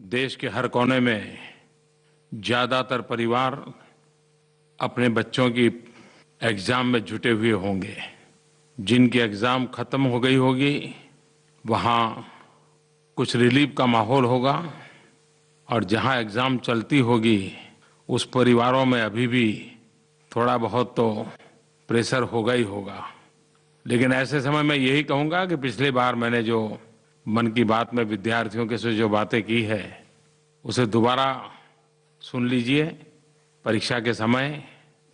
देश के हर कोने में ज्यादातर परिवार अपने बच्चों की एग्जाम में जुटे हुए होंगे। जिनकी एग्जाम खत्म हो गई होगी वहाँ कुछ रिलीफ का माहौल होगा और जहाँ एग्जाम चलती होगी उस परिवारों में अभी भी थोड़ा बहुत तो प्रेशर होगा ही होगा। लेकिन ऐसे समय मैं यही कहूँगा कि पिछली बार मैंने जो मन की बात में विद्यार्थियों के से जो बातें की है उसे दोबारा सुन लीजिए। परीक्षा के समय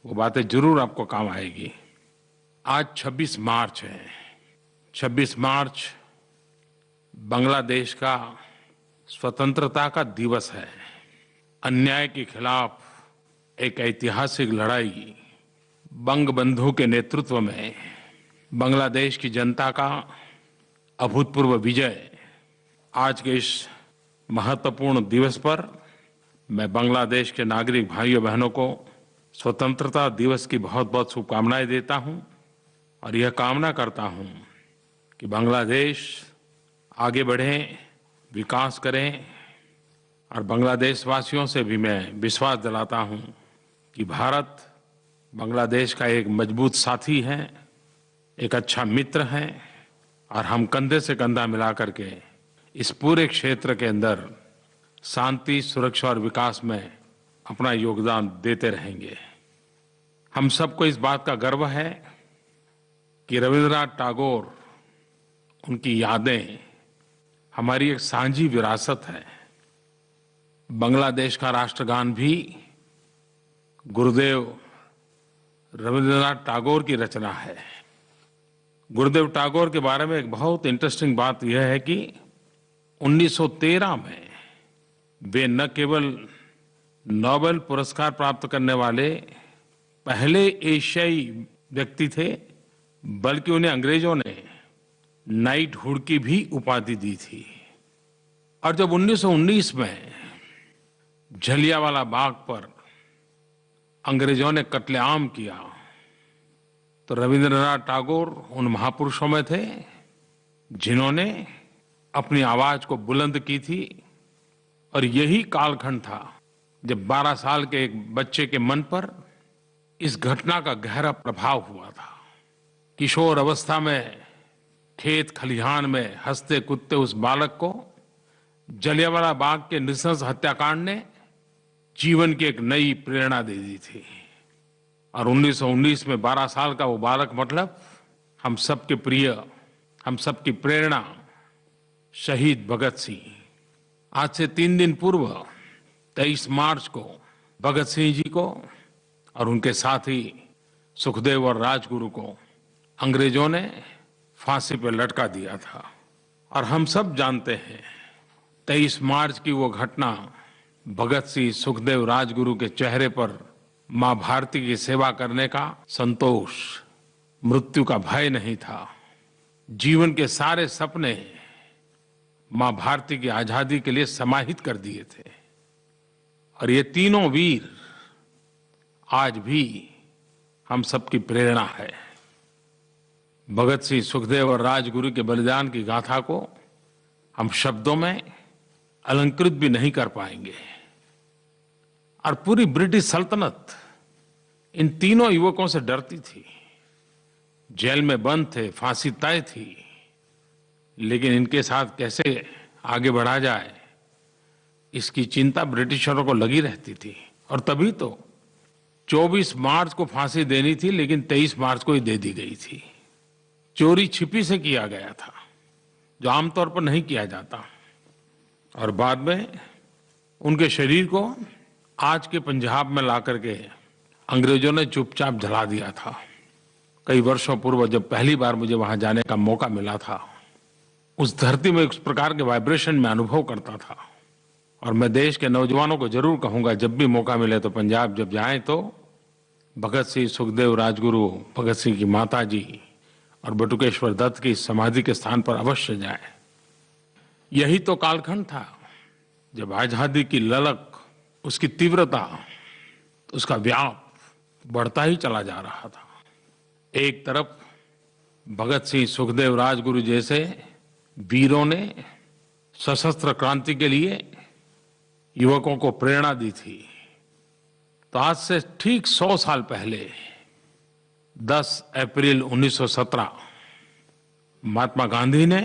वो बातें जरूर आपको काम आएगी। आज 26 मार्च है। 26 मार्च बांग्लादेश का स्वतंत्रता का दिवस है। अन्याय के खिलाफ एक ऐतिहासिक लड़ाई बंगबंधु के नेतृत्व में बांग्लादेश की जनता का अभूतपूर्व विजय। आज के इस महत्वपूर्ण दिवस पर मैं बांग्लादेश के नागरिक भाइयों बहनों को स्वतंत्रता दिवस की बहुत बहुत शुभकामनाएं देता हूं और यह कामना करता हूं कि बांग्लादेश आगे बढ़े, विकास करें। और बांग्लादेश वासियों से भी मैं विश्वास दिलाता हूं कि भारत बांग्लादेश का एक मजबूत साथी है, एक अच्छा मित्र है और हम कंधे से कंधा मिला करके इस पूरे क्षेत्र के अंदर शांति, सुरक्षा और विकास में अपना योगदान देते रहेंगे। हम सबको इस बात का गर्व है कि रविंद्रनाथ टैगोर, उनकी यादें हमारी एक साझी विरासत है। बांग्लादेश का राष्ट्रगान भी गुरुदेव रविंद्रनाथ टैगोर की रचना है। गुरुदेव टैगोर के बारे में एक बहुत इंटरेस्टिंग बात यह है कि 1913 में वे न केवल नोबेल पुरस्कार प्राप्त करने वाले पहले एशियाई व्यक्ति थे, बल्कि उन्हें अंग्रेजों ने नाइटहुड की भी उपाधि दी थी। और जब 1919 में जलियांवाला बाग पर अंग्रेजों ने कत्लेआम किया तो रविंद्रनाथ टैगोर उन महापुरुषों में थे जिन्होंने अपनी आवाज को बुलंद की थी। और यही कालखंड था जब 12 साल के एक बच्चे के मन पर इस घटना का गहरा प्रभाव हुआ था। किशोर अवस्था में खेत खलिहान में हंसते कूदते उस बालक को जलियांवाला बाग के नृशंस हत्याकांड ने जीवन की एक नई प्रेरणा दे दी थी। और 1919 में 12 साल का वो बालक मतलब हम सबके प्रिय, हम सबकी प्रेरणा शहीद भगत सिंह। आज से 3 दिन पूर्व 23 मार्च को भगत सिंह जी को और उनके साथी सुखदेव और राजगुरु को अंग्रेजों ने फांसी पर लटका दिया था। और हम सब जानते हैं 23 मार्च की वो घटना, भगत सिंह, सुखदेव, राजगुरु के चेहरे पर मां भारती की सेवा करने का संतोष, मृत्यु का भय नहीं था। जीवन के सारे सपने मां भारती की आजादी के लिए समाहित कर दिए थे। और ये तीनों वीर आज भी हम सबकी प्रेरणा है। भगत सिंह, सुखदेव और राजगुरु के बलिदान की गाथा को हम शब्दों में अलंकृत भी नहीं कर पाएंगे। और पूरी ब्रिटिश सल्तनत इन तीनों युवकों से डरती थी। जेल में बंद थे, फांसी तय थी, लेकिन इनके साथ कैसे आगे बढ़ा जाए इसकी चिंता ब्रिटिशरों को लगी रहती थी। और तभी तो 24 मार्च को फांसी देनी थी, लेकिन 23 मार्च को ही दे दी गई थी। चोरी छिपी से किया गया था, जो आमतौर पर नहीं किया जाता। और बाद में उनके शरीर को आज के पंजाब में ला करके अंग्रेजों ने चुपचाप जला दिया था। कई वर्षों पूर्व जब पहली बार मुझे वहां जाने का मौका मिला था, उस धरती में उस प्रकार के वाइब्रेशन में अनुभव करता था। और मैं देश के नौजवानों को जरूर कहूंगा, जब भी मौका मिले तो पंजाब जब जाएं तो भगत सिंह, सुखदेव, राजगुरु, भगत सिंह की माता जी और बटुकेश्वर दत्त की समाधि के स्थान पर अवश्य जाएं। यही तो कालखंड था जब आजादी की ललक, उसकी तीव्रता, उसका व्याप बढ़ता ही चला जा रहा था। एक तरफ भगत सिंह, सुखदेव, राजगुरु जैसे वीरों ने सशस्त्र क्रांति के लिए युवकों को प्रेरणा दी थी। तो आज से ठीक 100 साल पहले 10 अप्रैल 1917 महात्मा गांधी ने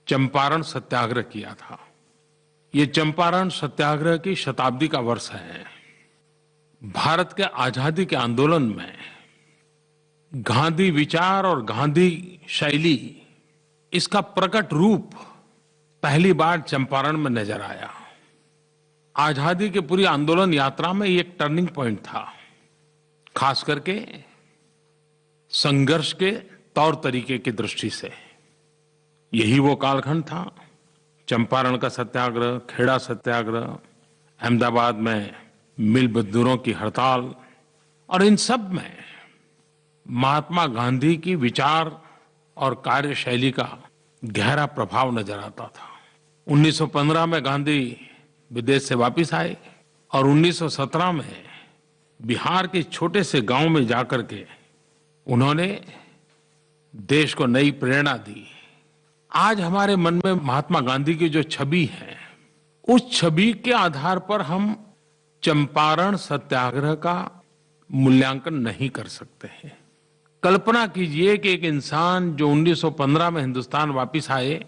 चंपारण सत्याग्रह किया था। ये चंपारण सत्याग्रह की शताब्दी का वर्ष है। भारत के आजादी के आंदोलन में गांधी विचार और गांधी शैली, इसका प्रकट रूप पहली बार चंपारण में नजर आया। आजादी के पूरी आंदोलन यात्रा में ये एक टर्निंग पॉइंट था, खास करके संघर्ष के तौर तरीके की दृष्टि से। यही वो कालखंड था, चंपारण का सत्याग्रह, खेड़ा सत्याग्रह, अहमदाबाद में मिल मजदूरों की हड़ताल, और इन सब में महात्मा गांधी की विचार और कार्यशैली का गहरा प्रभाव नजर आता था। 1915 में गांधी विदेश से वापस आए और 1917 में बिहार के छोटे से गांव में जाकर के उन्होंने देश को नई प्रेरणा दी। आज हमारे मन में महात्मा गांधी की जो छवि है, उस छवि के आधार पर हम चंपारण सत्याग्रह का मूल्यांकन नहीं कर सकते हैं। कल्पना कीजिए कि एक इंसान जो 1915 में हिंदुस्तान वापस आए,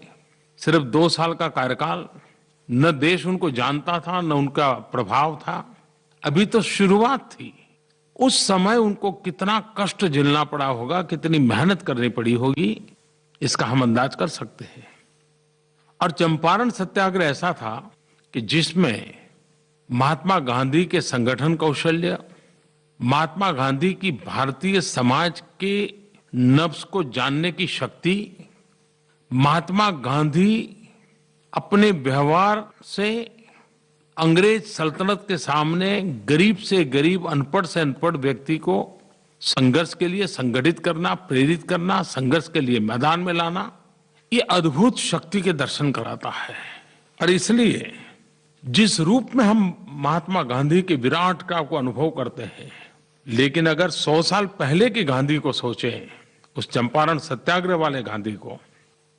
सिर्फ 2 साल का कार्यकाल, न देश उनको जानता था न उनका प्रभाव था, अभी तो शुरुआत थी। उस समय उनको कितना कष्ट झेलना पड़ा होगा, कितनी मेहनत करनी पड़ी होगी, इसका हम अंदाज कर सकते हैं। और चंपारण सत्याग्रह ऐसा था कि जिसमें महात्मा गांधी के संगठन कौशल्य, महात्मा गांधी की भारतीय समाज के नब्ज को जानने की शक्ति, महात्मा गांधी अपने व्यवहार से अंग्रेज सल्तनत के सामने गरीब से गरीब, अनपढ़ से अनपढ़ व्यक्ति को संघर्ष के लिए संगठित करना, प्रेरित करना, संघर्ष के लिए मैदान में लाना, ये अद्भुत शक्ति के दर्शन कराता है। और इसलिए जिस रूप में हम महात्मा गांधी के विराट का को अनुभव करते हैं, लेकिन अगर 100 साल पहले के गांधी को सोचें, उस चंपारण सत्याग्रह वाले गांधी को,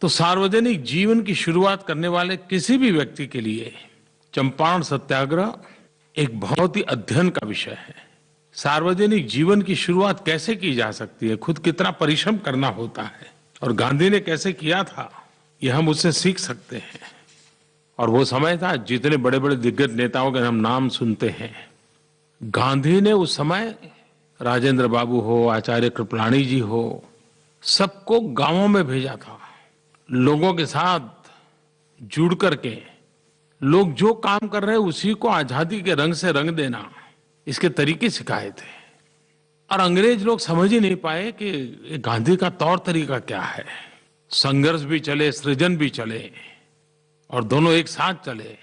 तो सार्वजनिक जीवन की शुरुआत करने वाले किसी भी व्यक्ति के लिए चंपारण सत्याग्रह एक बहुत ही अध्ययन का विषय है। सार्वजनिक जीवन की शुरुआत कैसे की जा सकती है, खुद कितना परिश्रम करना होता है, और गांधी ने कैसे किया था, यह हम उससे सीख सकते हैं। और वो समय था, जितने बड़े बड़े दिग्गज नेताओं के हम नाम सुनते हैं, गांधी ने उस समय राजेंद्र बाबू हो, आचार्य कृपलानी जी हो, सबको गांवों में भेजा था। लोगों के साथ जुड़ करके लोग जो काम कर रहे हैं उसी को आजादी के रंग से रंग देना, इसके तरीके सिखाए थे। और अंग्रेज लोग समझ ही नहीं पाए कि गांधी का तौर तरीका क्या है। संघर्ष भी चले, सृजन भी चले, और दोनों एक साथ चले।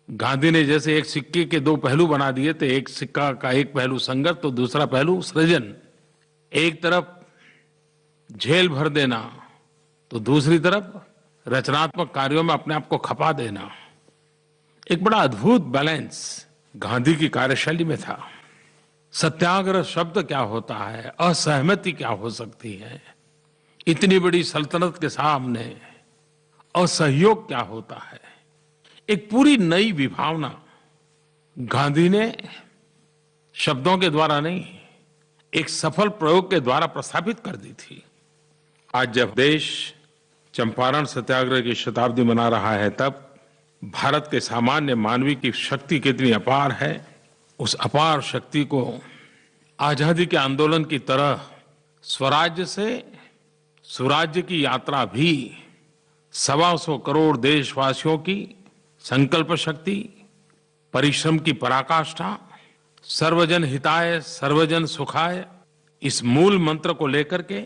गांधी ने जैसे एक सिक्के के 2 पहलू बना दिए थे, एक सिक्का का एक पहलू संघर्ष तो दूसरा पहलू सृजन। एक तरफ झेल भर देना तो दूसरी तरफ रचनात्मक कार्यों में अपने आप को खपा देना। एक बड़ा अद्भुत बैलेंस गांधी की कार्यशैली में था। सत्याग्रह शब्द क्या होता है, असहमति क्या हो सकती है, इतनी बड़ी सल्तनत के सामने असहयोग क्या होता है, एक पूरी नई विभावना गांधी ने शब्दों के द्वारा नहीं, एक सफल प्रयोग के द्वारा प्रस्थापित कर दी थी। आज जब देश चंपारण सत्याग्रह की शताब्दी मना रहा है, तब भारत के सामान्य मानवी की शक्ति कितनी अपार है, उस अपार शक्ति को आजादी के आंदोलन की तरह स्वराज्य से सुराज्य की यात्रा भी 125 करोड़ देशवासियों की संकल्प शक्ति, परिश्रम की पराकाष्ठा, सर्वजन हिताय सर्वजन सुखाय, इस मूल मंत्र को लेकर के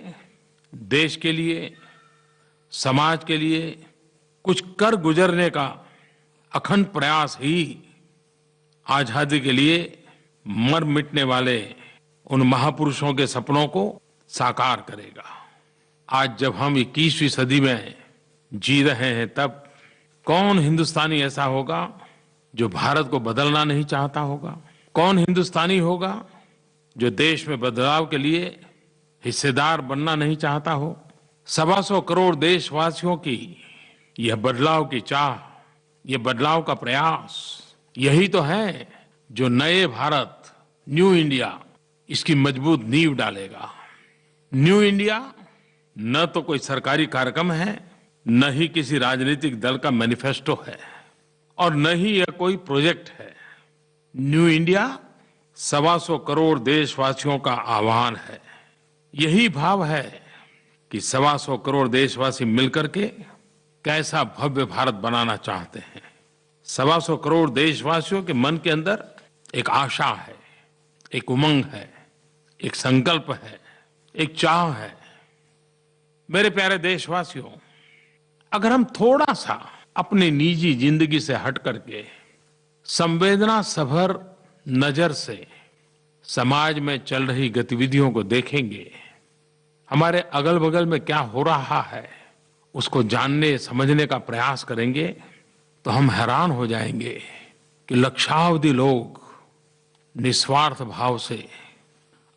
देश के लिए, समाज के लिए कुछ कर गुजरने का अखंड प्रयास ही आजादी के लिए मर मिटने वाले उन महापुरुषों के सपनों को साकार करेगा। आज जब हम 21वीं सदी में जी रहे हैं, तब कौन हिंदुस्तानी ऐसा होगा जो भारत को बदलना नहीं चाहता होगा? कौन हिंदुस्तानी होगा जो देश में बदलाव के लिए हिस्सेदार बनना नहीं चाहता हो? 125 करोड़ देशवासियों की यह बदलाव की चाह, ये बदलाव का प्रयास यही तो है जो नए भारत, न्यू इंडिया, इसकी मजबूत नींव डालेगा। न्यू इंडिया न तो कोई सरकारी कार्यक्रम है, न ही किसी राजनीतिक दल का मैनिफेस्टो है और न ही यह कोई प्रोजेक्ट है। न्यू इंडिया 125 करोड़ देशवासियों का आह्वान है। यही भाव है कि 125 करोड़ देशवासी मिलकर के कैसा भव्य भारत बनाना चाहते हैं। 125 करोड़ देशवासियों के मन के अंदर एक आशा है, एक उमंग है, एक संकल्प है, एक चाह है। मेरे प्यारे देशवासियों, अगर हम थोड़ा सा अपनी निजी जिंदगी से हट करके संवेदना सभर नजर से समाज में चल रही गतिविधियों को देखेंगे, हमारे अगल बगल में क्या हो रहा है उसको जानने समझने का प्रयास करेंगे तो हम हैरान हो जाएंगे कि लक्षावधि लोग निस्वार्थ भाव से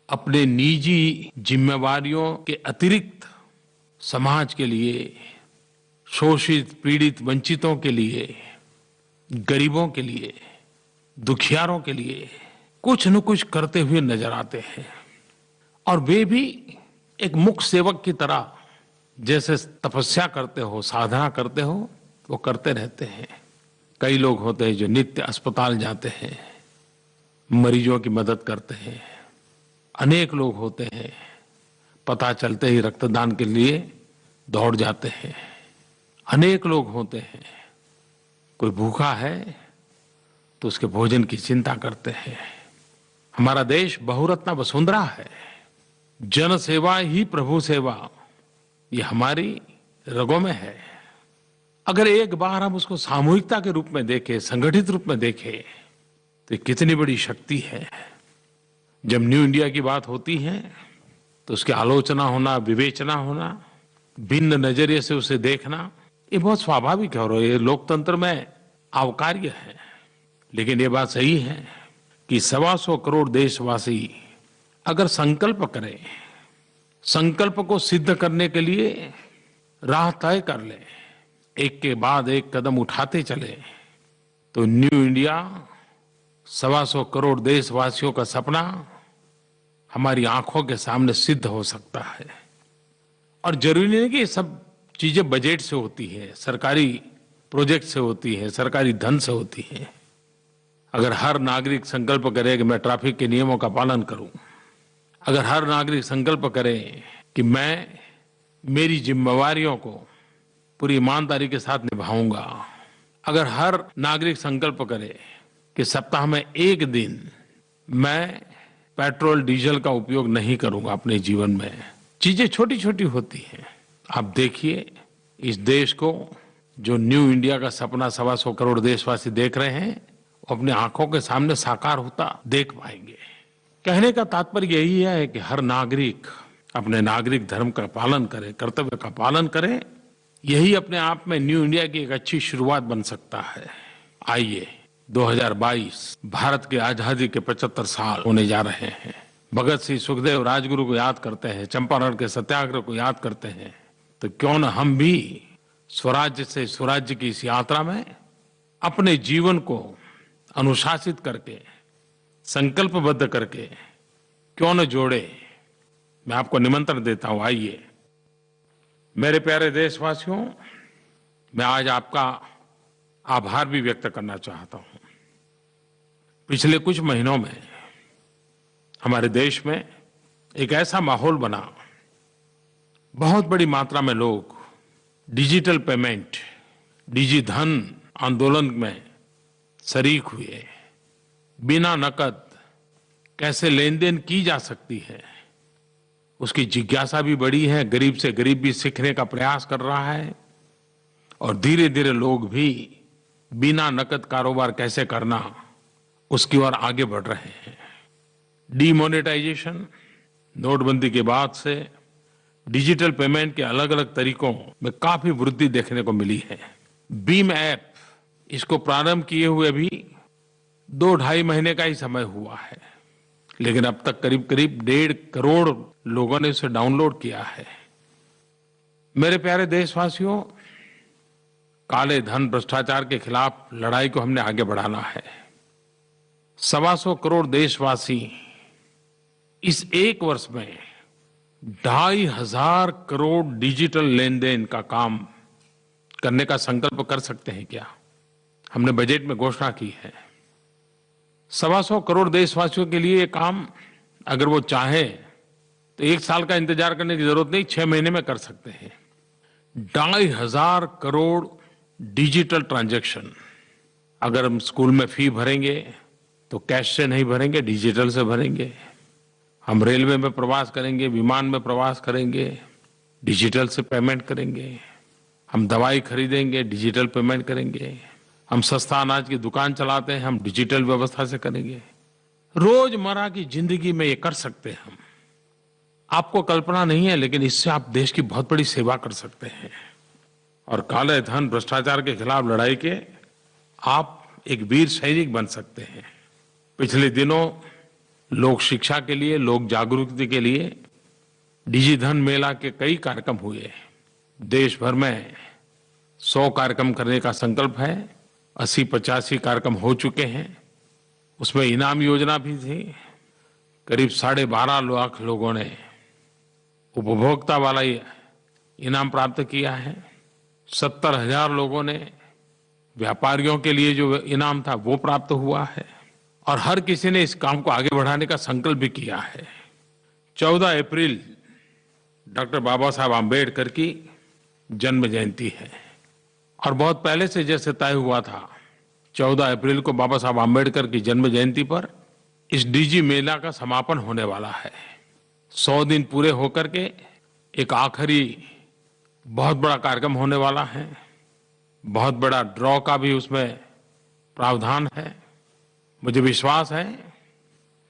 अपने निजी जिम्मेवारियों के अतिरिक्त समाज के लिए, शोषित पीड़ित वंचितों के लिए, गरीबों के लिए, दुखियारों के लिए कुछ न कुछ करते हुए नजर आते हैं। और वे भी एक मुख्य सेवक की तरह जैसे तपस्या करते हो, साधना करते हो, वो करते रहते हैं। कई लोग होते हैं जो नित्य अस्पताल जाते हैं, मरीजों की मदद करते हैं। अनेक लोग होते हैं पता चलते ही रक्तदान के लिए दौड़ जाते हैं। अनेक लोग होते हैं कोई भूखा है तो उसके भोजन की चिंता करते हैं। हमारा देश बहुरत्ना वसुंधरा है। जन सेवा ही प्रभु सेवा, ये हमारी रगों में है। अगर एक बार हम उसको सामूहिकता के रूप में देखें, संगठित रूप में देखें, तो कितनी बड़ी शक्ति है। जब न्यू इंडिया की बात होती है तो उसकी आलोचना होना, विवेचना होना, भिन्न नजरिए से उसे देखना, ये बहुत स्वाभाविक है और ये लोकतंत्र में आवकार्य है। लेकिन ये बात सही है कि 125 करोड़ देशवासी अगर संकल्प करें, संकल्प को सिद्ध करने के लिए राह तय कर ले, एक के बाद एक कदम उठाते चले, तो न्यू इंडिया 125 करोड़ देशवासियों का सपना हमारी आंखों के सामने सिद्ध हो सकता है। और जरूरी नहीं कि ये सब चीजें बजट से होती है, सरकारी प्रोजेक्ट से होती है, सरकारी धन से होती है। अगर हर नागरिक संकल्प करे कि मैं ट्रैफिक के नियमों का पालन करूं, अगर हर नागरिक संकल्प करे कि मैं मेरी जिम्मेवारियों को पूरी ईमानदारी के साथ निभाऊंगा, अगर हर नागरिक संकल्प करे कि सप्ताह में एक दिन मैं पेट्रोल डीजल का उपयोग नहीं करूंगा अपने जीवन में, चीजें छोटी छोटी होती हैं। आप देखिए इस देश को जो न्यू इंडिया का सपना 125 करोड़ देशवासी देख रहे हैं, वो अपने आंखों के सामने साकार होता देख पाएंगे। कहने का तात्पर्य यही है कि हर नागरिक अपने नागरिक धर्म का पालन करे, कर्तव्य का पालन करे। यही अपने आप में न्यू इंडिया की एक अच्छी शुरुआत बन सकता है। आइए 2022 भारत की आजादी के 75 साल होने जा रहे हैं। भगत सिंह, सुखदेव, राजगुरु को याद करते हैं, चंपारण के सत्याग्रह को याद करते हैं, तो क्यों न हम भी स्वराज्य से सुराज्य की इस यात्रा में अपने जीवन को अनुशासित करके, संकल्पबद्ध करके क्यों न जोड़े। मैं आपको निमंत्रण देता हूं, आइए। मेरे प्यारे देशवासियों, मैं आज आपका आभार भी व्यक्त करना चाहता हूं। पिछले कुछ महीनों में हमारे देश में एक ऐसा माहौल बना, बहुत बड़ी मात्रा में लोग डिजिटल पेमेंट, डिजी धन आंदोलन में शरीक हुए। बिना नकद कैसे लेन देन की जा सकती है, उसकी जिज्ञासा भी बढ़ी है। गरीब से गरीब भी सीखने का प्रयास कर रहा है और धीरे धीरे लोग भी बिना नकद कारोबार कैसे करना, उसकी ओर आगे बढ़ रहे हैं। डीमोनेटाइजेशन, नोटबंदी के बाद से डिजिटल पेमेंट के अलग अलग तरीकों में काफी वृद्धि देखने को मिली है। बीम ऐप, इसको प्रारंभ किए हुए भी 2-2.5 महीने का ही समय हुआ है, लेकिन अब तक करीब करीब 1.5 करोड़ लोगों ने उसे डाउनलोड किया है। मेरे प्यारे देशवासियों, काले धन भ्रष्टाचार के खिलाफ लड़ाई को हमने आगे बढ़ाना है। 125 करोड़ देशवासी इस एक वर्ष में 2,500 करोड़ डिजिटल लेन देन का काम करने का संकल्प कर सकते हैं क्या? हमने बजट में घोषणा की है। 125 करोड़ देशवासियों के लिए ये काम अगर वो चाहे तो 1 साल का इंतजार करने की जरूरत नहीं, 6 महीने में कर सकते हैं। 2,500 करोड़ डिजिटल ट्रांजैक्शन। अगर हम स्कूल में फी भरेंगे तो कैश से नहीं भरेंगे, डिजिटल से भरेंगे। हम रेलवे में प्रवास करेंगे, विमान में प्रवास करेंगे, डिजिटल से पेमेंट करेंगे। हम दवाई खरीदेंगे, डिजिटल पेमेंट करेंगे। हम सस्ता अनाज की दुकान चलाते हैं, हम डिजिटल व्यवस्था से करेंगे। रोजमर्रा की जिंदगी में ये कर सकते हैं हम। आपको कल्पना नहीं है, लेकिन इससे आप देश की बहुत बड़ी सेवा कर सकते हैं। और काले धन भ्रष्टाचार के खिलाफ लड़ाई के आप एक वीर सैनिक बन सकते हैं। पिछले दिनों लोक शिक्षा के लिए, लोक जागरूकता के लिए डिजिधन मेला के कई कार्यक्रम हुए। देश भर में 100 कार्यक्रम करने का संकल्प है। 80-85 कार्यक्रम हो चुके हैं। उसमें इनाम योजना भी थी। करीब 12.5 लाख लोगों ने उपभोक्ता वाला इनाम प्राप्त किया है। 70,000 लोगों ने व्यापारियों के लिए जो इनाम था वो प्राप्त हुआ है। और हर किसी ने इस काम को आगे बढ़ाने का संकल्प भी किया है। 14 अप्रैल डॉक्टर बाबा साहब आम्बेडकर की जन्म जयंती है और बहुत पहले से जैसे तय हुआ था 14 अप्रैल को बाबा साहब आम्बेडकर की जन्म जयंती पर इस डिजी मेला का समापन होने वाला है। 100 दिन पूरे होकर के एक आखिरी बहुत बड़ा कार्यक्रम होने वाला है। बहुत बड़ा ड्रॉ का भी उसमें प्रावधान है। मुझे विश्वास है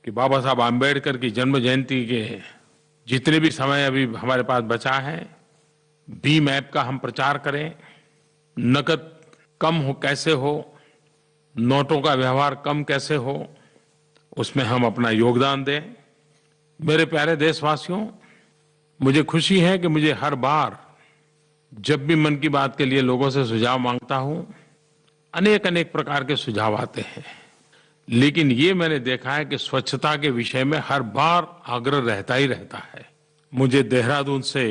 कि बाबा साहब आम्बेडकर की जन्म जयंती के जितने भी समय अभी हमारे पास बचा है, भीम ऐप का हम प्रचार करें। नकद कम हो कैसे हो, नोटों का व्यवहार कम कैसे हो, उसमें हम अपना योगदान दें। मेरे प्यारे देशवासियों, मुझे खुशी है कि मुझे हर बार जब भी मन की बात के लिए लोगों से सुझाव मांगता हूं, अनेक अनेक प्रकार के सुझाव आते हैं। लेकिन ये मैंने देखा है कि स्वच्छता के विषय में हर बार आग्रह रहता ही रहता है। मुझे देहरादून से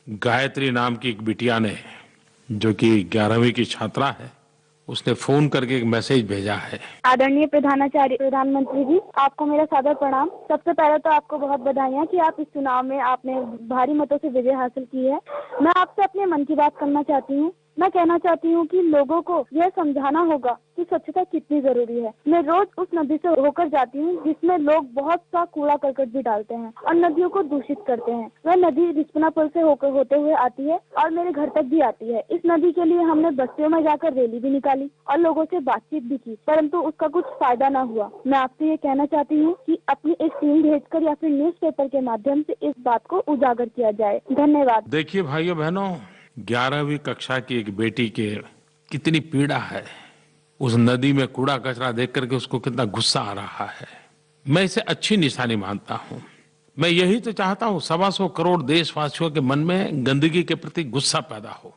गायत्री नाम की एक बिटिया ने, जो कि 11वीं की छात्रा है, उसने फोन करके एक मैसेज भेजा है। आदरणीय प्रधानाचार्य प्रधानमंत्री जी, आपको मेरा सादर प्रणाम। सबसे पहले तो आपको बहुत बधाइयाँ कि आप इस चुनाव में आपने भारी मतों से विजय हासिल की है। मैं आपसे अपने मन की बात करना चाहती हूँ। मैं कहना चाहती हूँ कि लोगों को यह समझाना होगा कि स्वच्छता कितनी जरूरी है। मैं रोज उस नदी से होकर जाती हूँ जिसमें लोग बहुत सा कूड़ा करकट भी डालते हैं और नदियों को दूषित करते हैं। वह नदी रिस्पना पुल से होते हुए आती है और मेरे घर तक भी आती है। इस नदी के लिए हमने बस्तियों में जाकर रैली भी निकाली और लोगों से बातचीत भी की, परंतु उसका कुछ फायदा न हुआ। मैं आपसे ये कहना चाहती हूँ कि अपनी एक टीम भेजकर या फिर न्यूज़पेपर के माध्यम से इस बात को उजागर किया जाए। धन्यवाद। देखिए भाइयों बहनों, 11वीं कक्षा की एक बेटी के कितनी पीड़ा है। उस नदी में कूड़ा कचरा देख करके उसको कितना गुस्सा आ रहा है। मैं इसे अच्छी निशानी मानता हूं। मैं यही तो चाहता हूं, 125 करोड़ देशवासियों के मन में गंदगी के प्रति गुस्सा पैदा हो।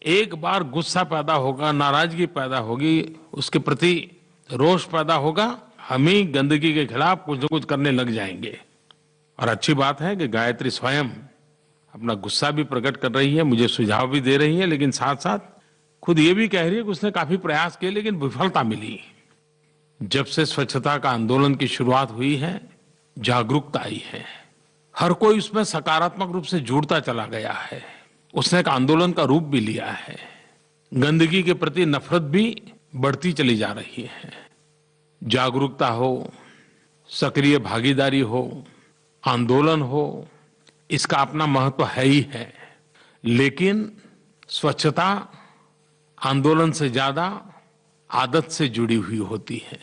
एक बार गुस्सा पैदा होगा, नाराजगी पैदा होगी, उसके प्रति रोष पैदा होगा, हम ही गंदगी के खिलाफ कुछ न कुछ करने लग जाएंगे। और अच्छी बात है कि गायत्री स्वयं अपना गुस्सा भी प्रकट कर रही है, मुझे सुझाव भी दे रही है, लेकिन साथ साथ खुद ये भी कह रही है कि उसने काफी प्रयास किए लेकिन विफलता मिली। जब से स्वच्छता का आंदोलन की शुरुआत हुई है, जागरूकता आई है, हर कोई उसमें सकारात्मक रूप से जुड़ता चला गया है। उसने एक आंदोलन का रूप भी लिया है। गंदगी के प्रति नफरत भी बढ़ती चली जा रही है। जागरूकता हो, सक्रिय भागीदारी हो, आंदोलन हो, इसका अपना महत्व है ही है। लेकिन स्वच्छता आंदोलन से ज्यादा आदत से जुड़ी हुई होती है।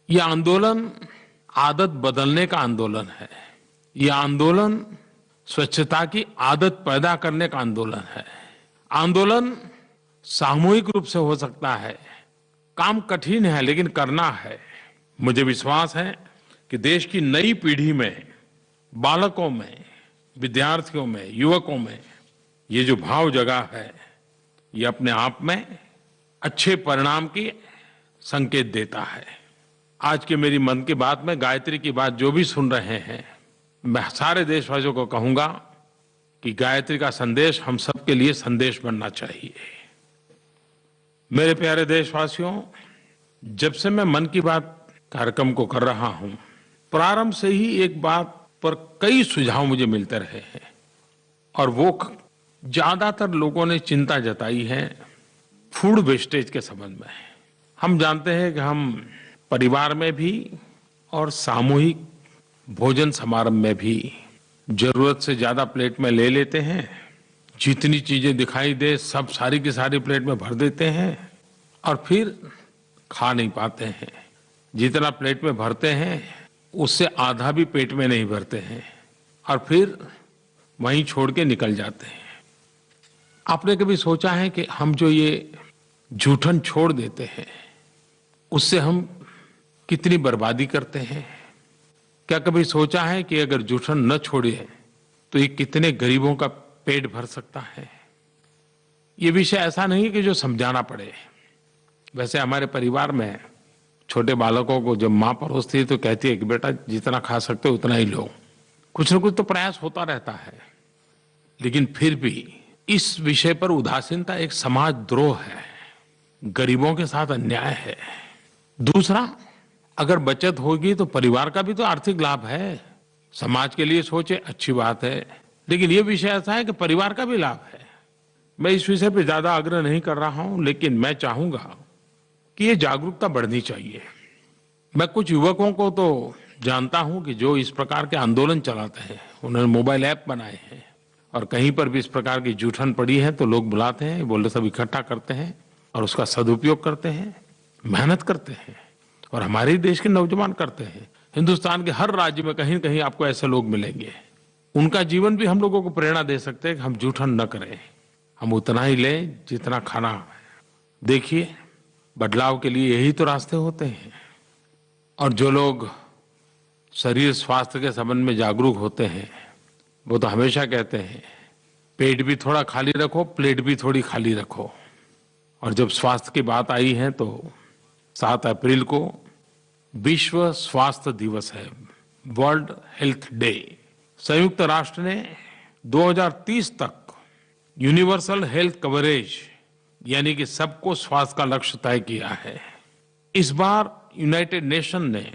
यह आंदोलन आदत बदलने का आंदोलन है। यह आंदोलन स्वच्छता की आदत पैदा करने का आंदोलन है। आंदोलन सामूहिक रूप से हो सकता है। काम कठिन है लेकिन करना है। मुझे विश्वास है कि देश की नई पीढ़ी में, बालकों में, विद्यार्थियों में, युवकों में ये जो भाव जगा है, ये अपने आप में अच्छे परिणाम की संकेत देता है। आज की मेरी मन की बात में गायत्री की बात जो भी सुन रहे हैं, मैं सारे देशवासियों को कहूंगा कि गायत्री का संदेश हम सबके लिए संदेश बनना चाहिए। मेरे प्यारे देशवासियों, जब से मैं मन की बात कार्यक्रम को कर रहा हूं, प्रारंभ से ही एक बात पर कई सुझाव मुझे मिलते रहे हैं और वो ज्यादातर लोगों ने चिंता जताई है फूड वेस्टेज के संबंध में। हम जानते हैं कि हम परिवार में भी और सामूहिक भोजन समारोह में भी जरूरत से ज्यादा प्लेट में ले लेते हैं। जितनी चीजें दिखाई दे सब सारी की सारी प्लेट में भर देते हैं और फिर खा नहीं पाते हैं। जितना प्लेट में भरते हैं उससे आधा भी पेट में नहीं भरते हैं और फिर वहीं छोड़ के निकल जाते हैं। आपने कभी सोचा है कि हम जो ये जूठन छोड़ देते हैं उससे हम कितनी बर्बादी करते हैं? क्या कभी सोचा है कि अगर जूठन न छोड़े तो ये कितने गरीबों का पेट भर सकता है? ये विषय ऐसा नहीं कि जो समझाना पड़े। वैसे हमारे परिवार में छोटे बालकों को जब माँ परोसती है तो कहती है कि बेटा जितना खा सकते हो उतना ही लो। कुछ न कुछ तो प्रयास होता रहता है, लेकिन फिर भी इस विषय पर उदासीनता एक समाज द्रोह है, गरीबों के साथ अन्याय है। दूसरा, अगर बचत होगी तो परिवार का भी तो आर्थिक लाभ है। समाज के लिए सोचे अच्छी बात है, लेकिन ये विषय ऐसा है कि परिवार का भी लाभ है। मैं इस विषय पे ज्यादा आग्रह नहीं कर रहा हूं, लेकिन मैं चाहूंगा कि ये जागरूकता बढ़नी चाहिए। मैं कुछ युवकों को तो जानता हूं कि जो इस प्रकार के आंदोलन चलाते हैं, उन्होंने मोबाइल ऐप बनाए हैं और कहीं पर भी इस प्रकार की जूठन पड़ी है तो लोग बुलाते हैं, बोले सब इकट्ठा करते हैं और उसका सदुपयोग करते हैं, मेहनत करते हैं और हमारे देश के नौजवान करते हैं। हिंदुस्तान के हर राज्य में कहीं न कहीं आपको ऐसे लोग मिलेंगे। उनका जीवन भी हम लोगों को प्रेरणा दे सकते हैं कि हम जूठन न करें, हम उतना ही लें जितना खाना है। देखिए, बदलाव के लिए यही तो रास्ते होते हैं। और जो लोग शरीर स्वास्थ्य के संबंध में जागरूक होते हैं वो तो हमेशा कहते हैं पेट भी थोड़ा खाली रखो, प्लेट भी थोड़ी खाली रखो। और जब स्वास्थ्य की बात आई है तो 7 अप्रैल को विश्व स्वास्थ्य दिवस है, वर्ल्ड हेल्थ डे। संयुक्त राष्ट्र ने 2030 तक यूनिवर्सल हेल्थ कवरेज यानी कि सबको स्वास्थ्य का लक्ष्य तय किया है। इस बार यूनाइटेड नेशन ने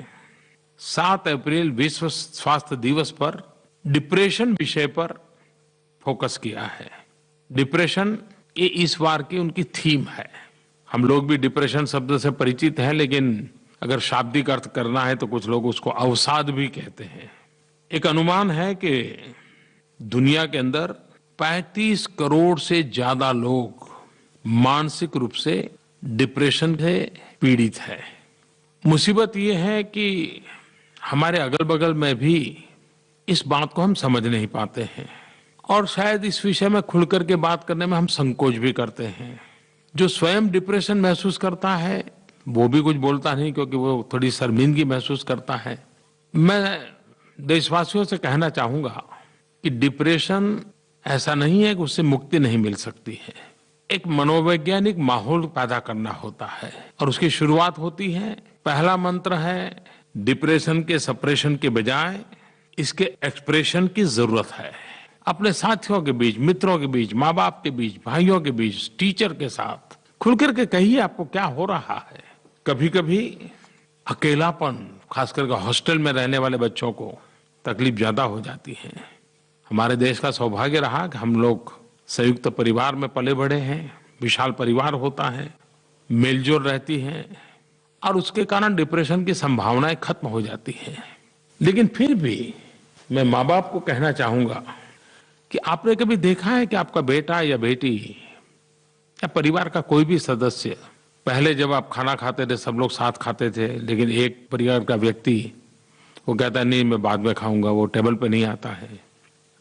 7 अप्रैल विश्व स्वास्थ्य दिवस पर डिप्रेशन विषय पर फोकस किया है। डिप्रेशन ये इस बार की उनकी थीम है। हम लोग भी डिप्रेशन शब्द से परिचित हैं, लेकिन अगर शाब्दिक अर्थ करना है तो कुछ लोग उसको अवसाद भी कहते हैं। एक अनुमान है कि दुनिया के अंदर 35 करोड़ से ज्यादा लोग मानसिक रूप से डिप्रेशन से पीड़ित है। मुसीबत ये है कि हमारे अगल बगल में भी इस बात को हम समझ नहीं पाते हैं और शायद इस विषय में खुल करके बात करने में हम संकोच भी करते हैं। जो स्वयं डिप्रेशन महसूस करता है वो भी कुछ बोलता नहीं, क्योंकि वो थोड़ी शर्मिंदगी महसूस करता है। मैं देशवासियों से कहना चाहूंगा कि डिप्रेशन ऐसा नहीं है कि उससे मुक्ति नहीं मिल सकती है। एक मनोवैज्ञानिक माहौल पैदा करना होता है और उसकी शुरुआत होती है, पहला मंत्र है डिप्रेशन के सप्रेशन के बजाय इसके एक्सप्रेशन की जरूरत है। अपने साथियों के बीच, मित्रों के बीच, माँ बाप के बीच, भाइयों के बीच, टीचर के साथ खुल करके कहिए आपको क्या हो रहा है। कभी कभी अकेलापन, खास करके हॉस्टल में रहने वाले बच्चों को तकलीफ ज्यादा हो जाती है। हमारे देश का सौभाग्य रहा कि हम लोग संयुक्त परिवार में पले बढ़े हैं, विशाल परिवार होता है, मेलजोल रहती है और उसके कारण डिप्रेशन की संभावनाएं खत्म हो जाती हैं। लेकिन फिर भी मैं माँ बाप को कहना चाहूंगा कि आपने कभी देखा है कि आपका बेटा या बेटी या परिवार का कोई भी सदस्य, पहले जब आप खाना खाते थे सब लोग साथ खाते थे, लेकिन एक परिवार का व्यक्ति वो कहता है नहीं मैं बाद में खाऊंगा, वो टेबल पे नहीं आता है।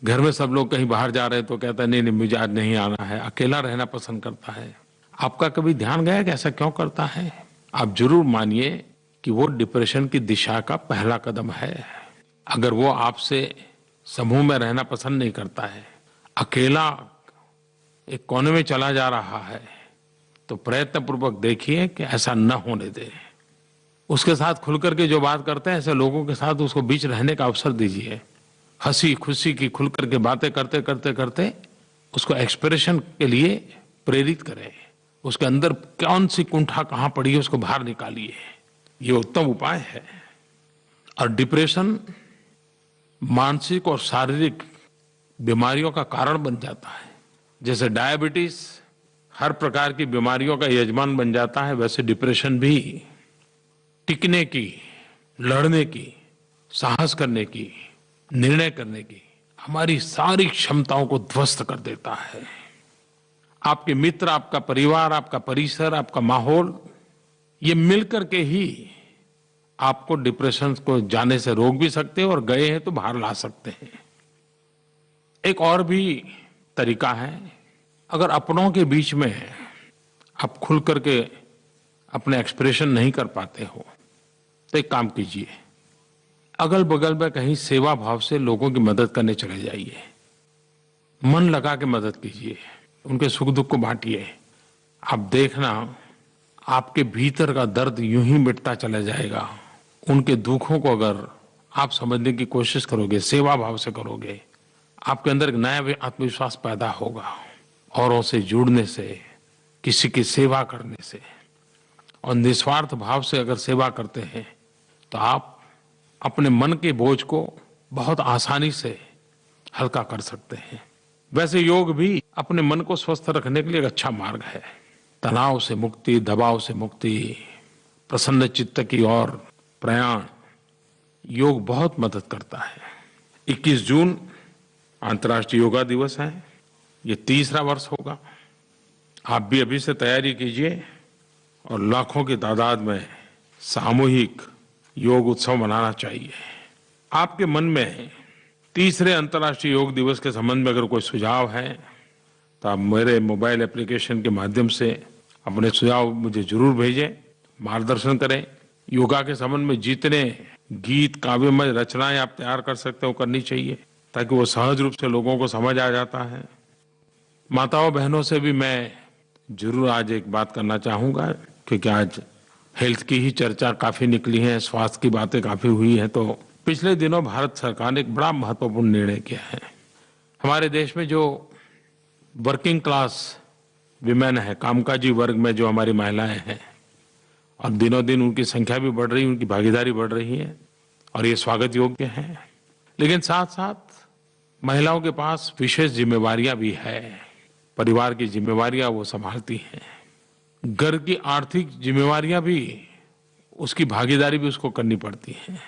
घर में सब लोग कहीं बाहर जा रहे हैं तो कहता है नहीं मुझे आज नहीं आना है, अकेला रहना पसंद करता है। आपका कभी ध्यान गया कि ऐसा क्यों करता है? आप जरूर मानिए कि वो डिप्रेशन की दिशा का पहला कदम है। अगर वो आपसे समूह में रहना पसंद नहीं करता है, अकेला एक कोने में चला जा रहा है तो प्रयत्नपूर्वक देखिए कि ऐसा न होने दें। उसके साथ खुल करके जो बात करते हैं ऐसे लोगों के साथ उसको बीच रहने का अवसर दीजिए। हंसी खुशी की खुल करके बातें करते करते करते उसको एक्सप्रेशन के लिए प्रेरित करें। उसके अंदर कौन सी कुंठा कहाँ पड़ी है उसको बाहर निकालिए। ये उत्तम उपाय है। और डिप्रेशन मानसिक और शारीरिक बीमारियों का कारण बन जाता है। जैसे डायबिटीज हर प्रकार की बीमारियों का यजमान बन जाता है, वैसे डिप्रेशन भी टिकने की, लड़ने की, साहस करने की, निर्णय करने की हमारी सारी क्षमताओं को ध्वस्त कर देता है। आपके मित्र, आपका परिवार, आपका परिसर, आपका माहौल, ये मिलकर के ही आपको डिप्रेशन को जाने से रोक भी सकते हैं और गए हैं तो बाहर ला सकते हैं। एक और भी तरीका है, अगर अपनों के बीच में आप खुल करके अपने एक्सप्रेशन नहीं कर पाते हो तो एक काम कीजिए, अगल बगल में कहीं सेवा भाव से लोगों की मदद करने चले जाइए। मन लगा के मदद कीजिए, उनके सुख दुख को बांटिए। आप देखना आपके भीतर का दर्द यूं ही मिटता चला जाएगा। उनके दुखों को अगर आप समझने की कोशिश करोगे, सेवा भाव से करोगे, आपके अंदर एक नया आत्मविश्वास पैदा होगा। औरों से जुड़ने से, किसी की सेवा करने से और निस्वार्थ भाव से अगर सेवा करते हैं तो आप अपने मन के बोझ को बहुत आसानी से हल्का कर सकते हैं। वैसे योग भी अपने मन को स्वस्थ रखने के लिए एक अच्छा मार्ग है। तनाव से मुक्ति, दबाव से मुक्ति, प्रसन्न चित्त की ओर प्रयाण, योग बहुत मदद करता है। 21 जून अंतर्राष्ट्रीय योगा दिवस है। ये 3रा वर्ष होगा। आप भी अभी से तैयारी कीजिए और लाखों की तादाद में सामूहिक योग उत्सव मनाना चाहिए। आपके मन में 3रे अंतर्राष्ट्रीय योग दिवस के संबंध में अगर कोई सुझाव है तो आप मेरे मोबाइल एप्लीकेशन के माध्यम से अपने सुझाव मुझे जरूर भेजें, मार्गदर्शन करें। योगा के संबंध में जितने गीत, काव्यमय रचनाएं आप तैयार कर सकते हो करनी चाहिए ताकि वो सहज रूप से लोगों को समझ आ जाता है। माताओं बहनों से भी मैं जरूर आज एक बात करना चाहूँगा, क्योंकि आज हेल्थ की ही चर्चा काफ़ी निकली है, स्वास्थ्य की बातें काफ़ी हुई हैं। तो पिछले दिनों भारत सरकार ने एक बड़ा महत्वपूर्ण निर्णय किया है। हमारे देश में जो वर्किंग क्लास विमेन है, कामकाजी वर्ग में जो हमारी महिलाएं हैं, और दिनों दिन उनकी संख्या भी बढ़ रही है, उनकी भागीदारी बढ़ रही है और ये स्वागत योग्य है। लेकिन साथ साथ महिलाओं के पास विशेष जिम्मेवारियां भी है। परिवार की जिम्मेवारियां वो संभालती हैं, घर की आर्थिक जिम्मेवारियां भी, उसकी भागीदारी भी उसको करनी पड़ती है।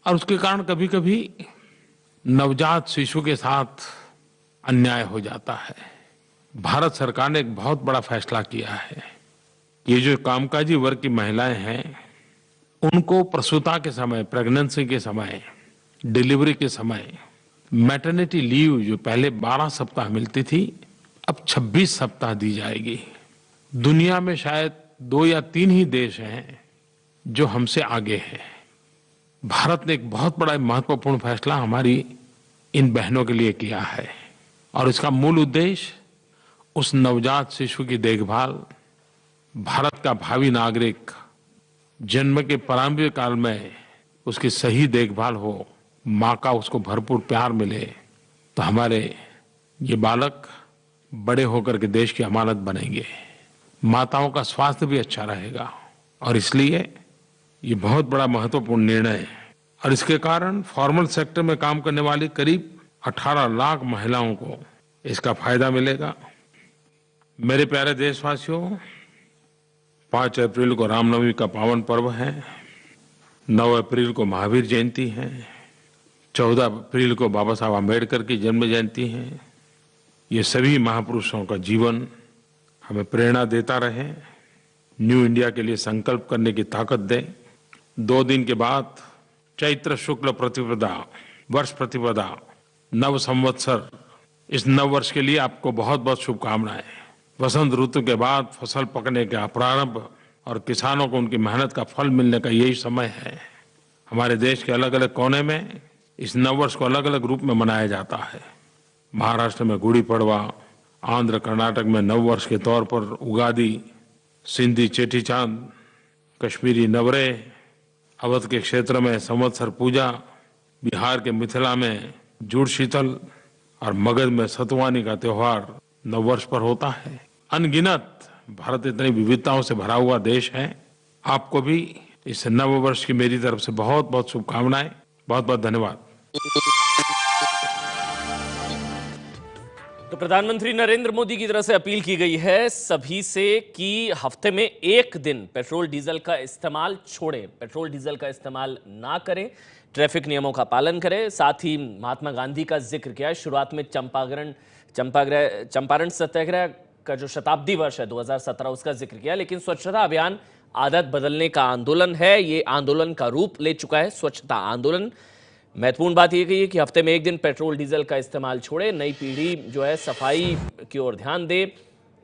और उसके कारण कभी कभी नवजात शिशु के साथ अन्याय हो जाता है। भारत सरकार ने एक बहुत बड़ा फैसला किया है। ये जो कामकाजी वर्ग की महिलाएं हैं, उनको प्रसूता के समय, प्रेगनेंसी के समय, डिलीवरी के समय मैटरनिटी लीव जो पहले 12 सप्ताह मिलती थी, अब 26 सप्ताह दी जाएगी। दुनिया में शायद 2 या 3 ही देश हैं जो हमसे आगे हैं। भारत ने एक बहुत बड़ा महत्वपूर्ण फैसला हमारी इन बहनों के लिए किया है और इसका मूल उद्देश्य उस नवजात शिशु की देखभाल, भारत का भावी नागरिक जन्म के प्रारंभिक काल में उसकी सही देखभाल हो, माँ का उसको भरपूर प्यार मिले, तो हमारे ये बालक बड़े होकर के देश की अमानत बनेंगे। माताओं का स्वास्थ्य भी अच्छा रहेगा और इसलिए ये बहुत बड़ा महत्वपूर्ण निर्णय है। और इसके कारण फॉर्मल सेक्टर में काम करने वाली करीब 18 लाख महिलाओं को इसका फायदा मिलेगा। मेरे प्यारे देशवासियों, 5 अप्रैल को रामनवमी का पावन पर्व है, 9 अप्रैल को महावीर जयंती है, 14 अप्रैल को बाबा साहब आम्बेडकर की जन्म जयंती है। ये सभी महापुरुषों का जीवन हमें प्रेरणा देता रहे, न्यू इंडिया के लिए संकल्प करने की ताकत दे। 2 दिन के बाद चैत्र शुक्ल प्रतिपदा, वर्ष प्रतिपदा, नव संवत्सर, इस नव वर्ष के लिए आपको बहुत बहुत शुभकामनाएं। वसंत ऋतु के बाद फसल पकने का प्रारंभ और किसानों को उनकी मेहनत का फल मिलने का यही समय है। हमारे देश के अलग अलग कोने में इस नव वर्ष को अलग अलग रूप में मनाया जाता है। महाराष्ट्र में गुड़ी पड़वा, आंध्र कर्नाटक में नव वर्ष के तौर पर उगादी, सिंधी चेटीचांद, कश्मीरी नवरेह, अवध के क्षेत्र में संवत्सर पूजा, बिहार के मिथिला में जुड़ शीतल और मगध में सतुवानी का त्योहार नव वर्ष पर होता है। अनगिनत भारत इतनी विविधताओं से भरा हुआ देश है। आपको भी इस नव वर्ष की मेरी तरफ से बहुत बहुत शुभकामनाएं। बहुत बहुत धन्यवाद। तो प्रधानमंत्री नरेंद्र मोदी की तरफ से अपील की गई है सभी से कि हफ्ते में एक दिन पेट्रोल डीजल का इस्तेमाल छोड़ें, पेट्रोल डीजल का इस्तेमाल ना करें, ट्रैफिक नियमों का पालन करें। साथ ही महात्मा गांधी का जिक्र किया। शुरुआत में चंपारण सत्याग्रह का जो शताब्दी वर्ष है 2017 उसका जिक्र किया। लेकिन स्वच्छता अभियान आदत बदलने का आंदोलन है, ये आंदोलन का रूप ले चुका है स्वच्छता आंदोलन। महत्वपूर्ण बात यह कही है कि हफ्ते में एक दिन पेट्रोल डीजल का इस्तेमाल छोड़े। नई पीढ़ी जो है सफाई की ओर ध्यान दे।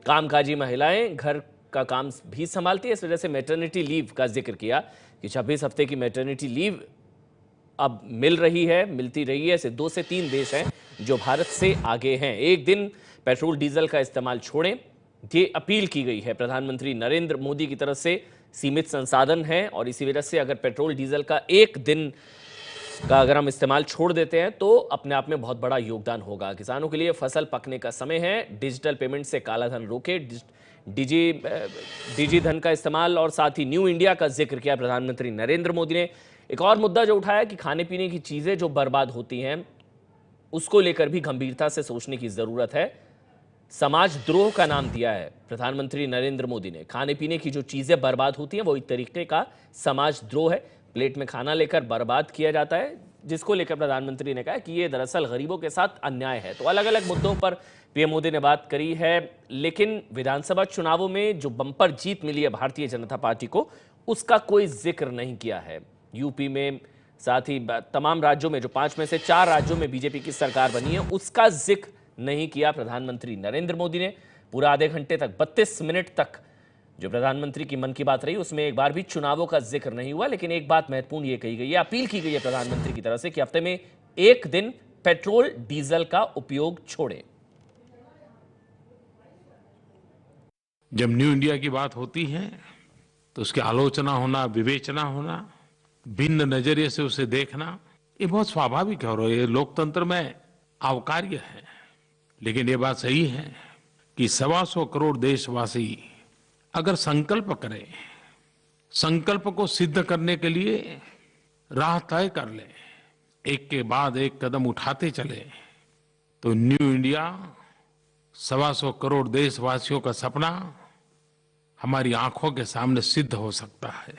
कामकाजी महिलाएं घर का काम भी संभालती है, इस वजह से मैटरनिटी लीव का जिक्र किया कि 26 हफ्ते की मैटरनिटी लीव अब मिलती रही है। ऐसे 2 से 3 देश हैं जो भारत से आगे हैं। एक दिन पेट्रोल डीजल का इस्तेमाल छोड़ें, ये अपील की गई है प्रधानमंत्री नरेंद्र मोदी की तरफ से। सीमित संसाधन हैं और इसी वजह से अगर पेट्रोल डीजल का एक दिन का अगर हम इस्तेमाल छोड़ देते हैं तो अपने आप में बहुत बड़ा योगदान होगा। किसानों के लिए फसल पकने का समय है। डिजिटल पेमेंट से काला धन रोके, डिजी धन का इस्तेमाल और साथ ही न्यू इंडिया का जिक्र किया प्रधानमंत्री नरेंद्र मोदी ने। एक और मुद्दा जो उठाया कि खाने पीने की चीजें जो बर्बाद होती हैं उसको लेकर भी गंभीरता से सोचने की जरूरत है। समाजद्रोह का नाम दिया है प्रधानमंत्री नरेंद्र मोदी ने। खाने पीने की जो चीजें बर्बाद होती हैं वो एक तरीके का समाजद्रोह है। प्लेट में खाना लेकर बर्बाद किया जाता है, जिसको लेकर प्रधानमंत्री ने कहा कि ये दरअसल गरीबों के साथ अन्याय है। तो अलग अलग मुद्दों पर पीएम मोदी ने बात करी है। लेकिन विधानसभा चुनावों में जो बम्पर जीत मिली है भारतीय जनता पार्टी को, उसका कोई जिक्र नहीं किया है। यूपी में साथ ही तमाम राज्यों में जो 5 में से 4 राज्यों में बीजेपी की सरकार बनी है, उसका जिक्र नहीं किया प्रधानमंत्री नरेंद्र मोदी ने। पूरा आधे घंटे तक 32 मिनट तक जो प्रधानमंत्री की मन की बात रही उसमें एक बार भी चुनावों का जिक्र नहीं हुआ। लेकिन एक बात महत्वपूर्ण ये कही गई है, अपील की गई है प्रधानमंत्री की तरफ से कि हफ्ते में एक दिन पेट्रोल डीजल का उपयोग छोड़ें। जब न्यू इंडिया की बात होती है तो उसकी आलोचना होना, विवेचना होना, भिन्न नजरिए से उसे देखना, ये बहुत स्वाभाविक है और ये लोकतंत्र में आवकार्य है। लेकिन ये बात सही है कि 125 करोड़ देशवासी अगर संकल्प करें, संकल्प को सिद्ध करने के लिए राह तय कर ले, एक के बाद एक कदम उठाते चले, तो न्यू इंडिया 125 करोड़ देशवासियों का सपना हमारी आंखों के सामने सिद्ध हो सकता है।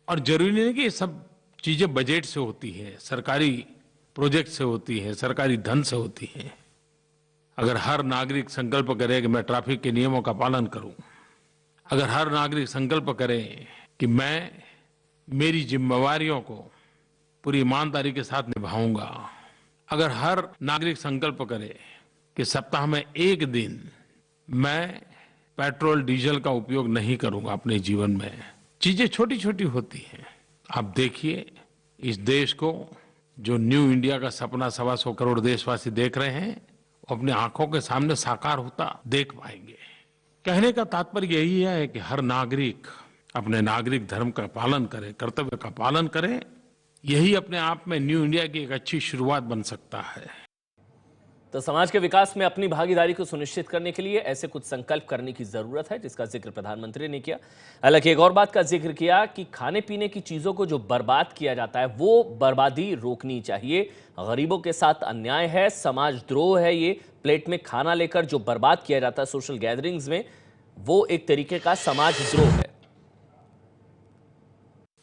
और जरूरी नहीं कि ये सब चीजें बजट से होती है, सरकारी प्रोजेक्ट से होती है, सरकारी धन से होती है। अगर हर नागरिक संकल्प करे कि मैं ट्रैफिक के नियमों का पालन करूं, अगर हर नागरिक संकल्प करे कि मैं मेरी जिम्मेवारियों को पूरी ईमानदारी के साथ निभाऊंगा, अगर हर नागरिक संकल्प करे कि सप्ताह में एक दिन मैं पेट्रोल डीजल का उपयोग नहीं करूंगा अपने जीवन में, चीजें छोटी छोटी होती हैं। आप देखिए इस देश को जो न्यू इंडिया का सपना 125 करोड़ देशवासी देख रहे हैं, वो अपने आंखों के सामने साकार होता देख पाएंगे। कहने का तात्पर्य यही है कि हर नागरिक अपने नागरिक धर्म का पालन करे, कर्तव्य का पालन करे। यही अपने आप में न्यू इंडिया की एक अच्छी शुरुआत बन सकता है। तो समाज के विकास में अपनी भागीदारी को सुनिश्चित करने के लिए ऐसे कुछ संकल्प करने की जरूरत है, जिसका जिक्र प्रधानमंत्री ने किया। हालांकि एक और बात का जिक्र किया कि खाने पीने की चीजों को जो बर्बाद किया जाता है वो बर्बादी रोकनी चाहिए। गरीबों के साथ अन्याय है, समाजद्रोह है। ये प्लेट में खाना लेकर जो बर्बाद किया जाता है सोशल गैदरिंग्स में, वो एक तरीके का समाजद्रोह है।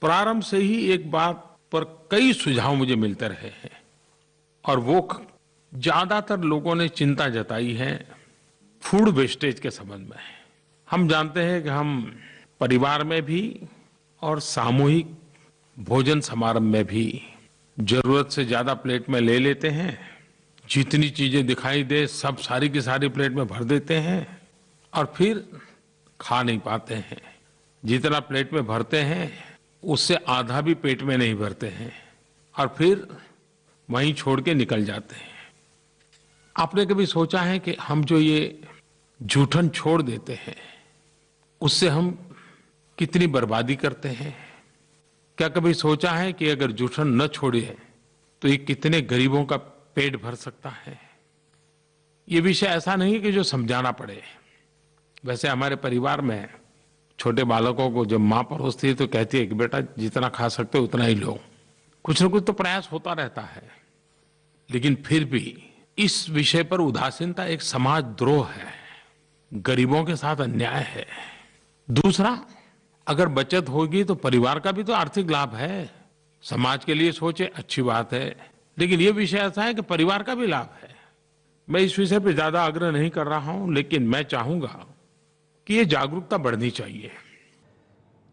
प्रारंभ से ही एक बात पर कई सुझाव मुझे मिलते रहे हैं और वो ज्यादातर लोगों ने चिंता जताई है फूड वेस्टेज के संबंध में। हम जानते हैं कि हम परिवार में भी और सामूहिक भोजन समारंभ में भी जरूरत से ज्यादा प्लेट में ले लेते हैं। जितनी चीजें दिखाई दे सब सारी की सारी प्लेट में भर देते हैं और फिर खा नहीं पाते हैं। जितना प्लेट में भरते हैं उससे आधा भी पेट में नहीं भरते हैं और फिर वहीं छोड़ के निकल जाते हैं। आपने कभी सोचा है कि हम जो ये जूठन छोड़ देते हैं उससे हम कितनी बर्बादी करते हैं? क्या कभी सोचा है कि अगर जूठन न छोड़े तो ये कितने गरीबों का पेट भर सकता है? ये विषय ऐसा नहीं है कि जो समझाना पड़े। वैसे हमारे परिवार में छोटे बालकों को जब माँ परोसती है तो कहती है कि बेटा जितना खा सकते हो उतना ही लो। कुछ न कुछ तो प्रयास होता रहता है, लेकिन फिर भी इस विषय पर उदासीनता एक समाज द्रोह है, गरीबों के साथ अन्याय है। दूसरा, अगर बचत होगी तो परिवार का भी तो आर्थिक लाभ है। समाज के लिए सोचे अच्छी बात है, लेकिन ये विषय ऐसा है कि परिवार का भी लाभ है। मैं इस विषय पर ज्यादा आग्रह नहीं कर रहा हूं, लेकिन मैं चाहूंगा कि ये जागरूकता बढ़नी चाहिए।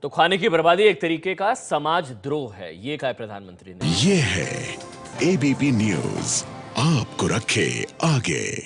तो खाने की बर्बादी एक तरीके का समाज द्रोह है, ये कहा प्रधानमंत्री ने। ये है एबीपी न्यूज, आपको रखे आगे।